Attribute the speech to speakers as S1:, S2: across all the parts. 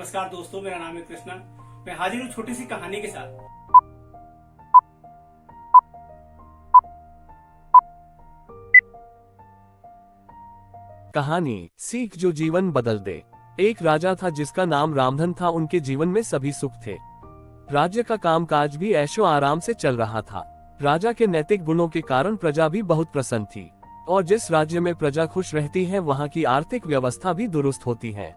S1: नमस्कार दोस्तों, मेरा नाम है कृष्णा। मैं हाजिर हूँ छोटी सी कहानी के साथ।
S2: कहानी सीख जो जीवन बदल दे। एक राजा था जिसका नाम रामधन था। उनके जीवन में सभी सुख थे। राज्य का कामकाज भी ऐशो आराम से चल रहा था। राजा के नैतिक गुणों के कारण प्रजा भी बहुत प्रसन्न थी, और जिस राज्य में प्रजा खुश रहती है वहाँ की आर्थिक व्यवस्था भी दुरुस्त होती है।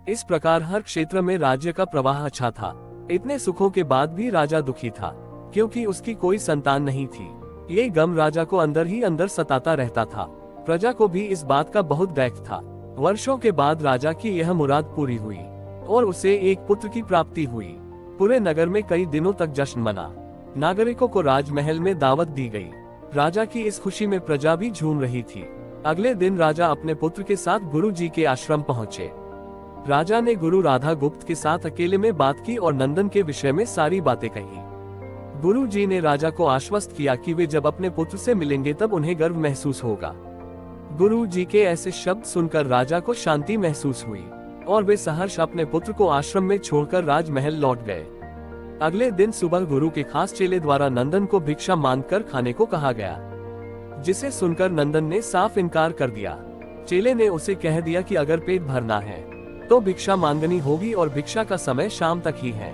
S2: इस प्रकार हर क्षेत्र में राज्य का प्रवाह अच्छा था। इतने सुखों के बाद भी राजा दुखी था, क्योंकि उसकी कोई संतान नहीं थी। ये गम राजा को अंदर ही अंदर सताता रहता था। प्रजा को भी इस बात का बहुत दैख था। वर्षों के बाद राजा की यह मुराद पूरी हुई और उसे एक पुत्र की प्राप्ति हुई। पूरे नगर में कई दिनों तक जश्न मना। नागरिकों को राजमहल में दावत दी गई। राजा की इस खुशी में प्रजा भी झूम रही थी। अगले दिन राजा अपने पुत्र के साथ गुरु जी के आश्रम पहुँचे। राजा ने गुरु राधा गुप्त के साथ अकेले में बात की और नंदन के विषय में सारी बातें कही। गुरु जी ने राजा को आश्वस्त किया कि वे जब अपने पुत्र से मिलेंगे तब उन्हें गर्व महसूस होगा। गुरु जी के ऐसे शब्द सुनकर राजा को शांति महसूस हुई और वे सहर्ष अपने पुत्र को आश्रम में छोड़कर राजमहल लौट गए। अगले दिन सुबह गुरु के खास चेले द्वारा नंदन को भिक्षा मांगकर खाने को कहा गया, जिसे सुनकर नंदन ने साफ इनकार कर दिया। चेले ने उसे कह दिया कि अगर पेट भरना है तो भिक्षा मांगनी होगी और भिक्षा का समय शाम तक ही है,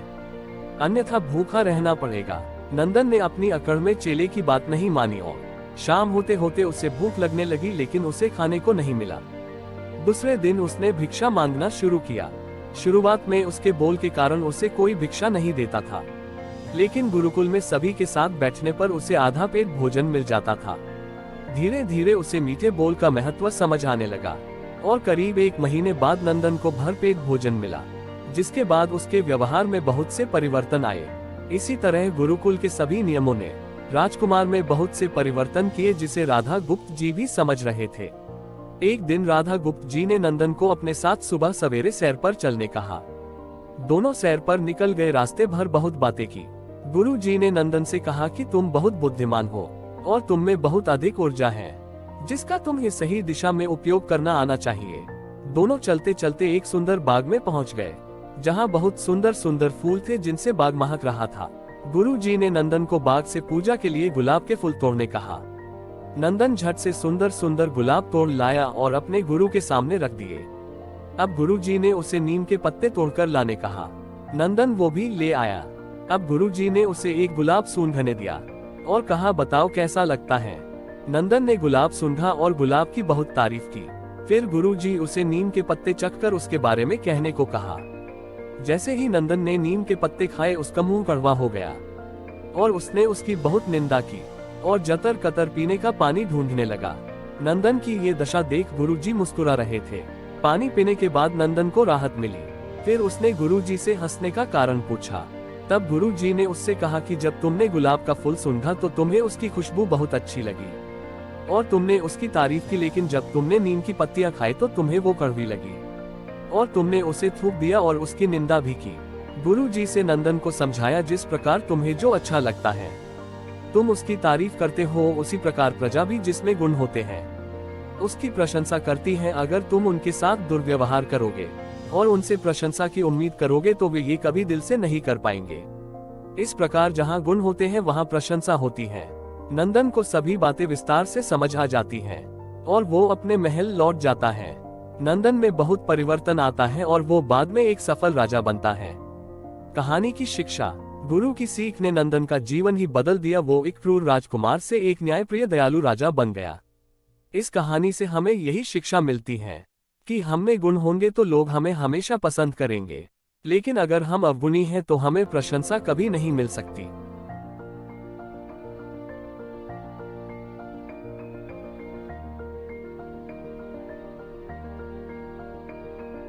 S2: अन्यथा भूखा रहना पड़ेगा। नंदन ने अपनी अकड़ में चेले की बात नहीं मानी और शाम होते होते उसे भूख लगने लगी, लेकिन उसे खाने को नहीं मिला। दूसरे दिन उसने भिक्षा मांगना शुरू किया। शुरुआत में उसके बोल के कारण उसे कोई भिक्षा नहीं देता था, लेकिन गुरुकुल में सभी के साथ बैठने पर उसे आधा पेट भोजन मिल जाता था। धीरे धीरे उसे मीठे बोल का महत्व समझ आने लगा और करीब 1 महीने बाद नंदन को भरपेट भोजन मिला, जिसके बाद उसके व्यवहार में बहुत से परिवर्तन आए। इसी तरह गुरुकुल के सभी नियमों ने राजकुमार में बहुत से परिवर्तन किए, जिसे राधा गुप्त जी भी समझ रहे थे। एक दिन राधा गुप्त जी ने नंदन को अपने साथ सुबह सवेरे सैर पर चलने कहा। दोनों सैर पर निकल गए। रास्ते भर बहुत बातें की। गुरु जी ने नंदन से कहा कि तुम बहुत बुद्धिमान हो और तुम में बहुत अधिक ऊर्जा है, जिसका तुम्हें सही दिशा में उपयोग करना आना चाहिए। दोनों चलते चलते एक सुंदर बाग में पहुंच गए, जहां बहुत सुंदर सुंदर फूल थे, जिनसे बाग महक रहा था। गुरु जी ने नंदन को बाग से पूजा के लिए गुलाब के फूल तोड़ने कहा। नंदन झट से सुंदर सुंदर गुलाब तोड़ लाया और अपने गुरु के सामने रख दिए। अब गुरु जी ने उसे नीम के पत्ते तोड़कर लाने कहा। नंदन वो भी ले आया। अब गुरु जी ने उसे एक गुलाब सूंघने दिया और कहा, बताओ कैसा लगता है। नंदन ने गुलाब सूंघा और गुलाब की बहुत तारीफ की। फिर गुरु जी उसे नीम के पत्ते चखकर उसके बारे में कहने को कहा। जैसे ही नंदन ने नीम के पत्ते खाए, उसका मुंह कड़वा हो गया और उसने उसकी बहुत निंदा की और जतर कतर पीने का पानी ढूंढने लगा। नंदन की ये दशा देख गुरु जी मुस्कुरा रहे थे। पानी पीने के बाद नंदन को राहत मिली। फिर उसने गुरु जी से हंसने का कारण पूछा। तब गुरु जी ने उससे कहा कि जब तुमने गुलाब का फूल सूंघा तो तुम्हें उसकी खुशबू बहुत अच्छी लगी और तुमने उसकी तारीफ की, लेकिन जब तुमने नीम की पत्तियां खाई तो तुम्हें वो कड़वी लगी और तुमने उसे थूक दिया और उसकी निंदा भी की। गुरु जी से नंदन को समझाया, जिस प्रकार तुम्हें जो अच्छा लगता है तुम उसकी तारीफ करते हो, उसी प्रकार प्रजा भी जिसमें गुण होते हैं उसकी प्रशंसा करती है। अगर तुम उनके साथ दुर्व्यवहार करोगे और उनसे प्रशंसा की उम्मीद करोगे तो वे ये कभी दिल से नहीं कर पाएंगे। इस प्रकार जहाँ गुण होते हैं वहाँ प्रशंसा होती है। नंदन को सभी बातें विस्तार से समझ आ जाती हैं और वो अपने महल लौट जाता है। नंदन में बहुत परिवर्तन आता है और वो बाद में एक सफल राजा बनता है। कहानी की शिक्षा। गुरु की सीख ने नंदन का जीवन ही बदल दिया। वो एक क्रूर राजकुमार से एक न्यायप्रिय दयालु राजा बन गया। इस कहानी से हमें यही शिक्षा मिलती है कि हम में गुण होंगे तो लोग हमें हमेशा पसंद करेंगे, लेकिन अगर हम अवगुणी हैं तो हमें प्रशंसा कभी नहीं मिल सकती।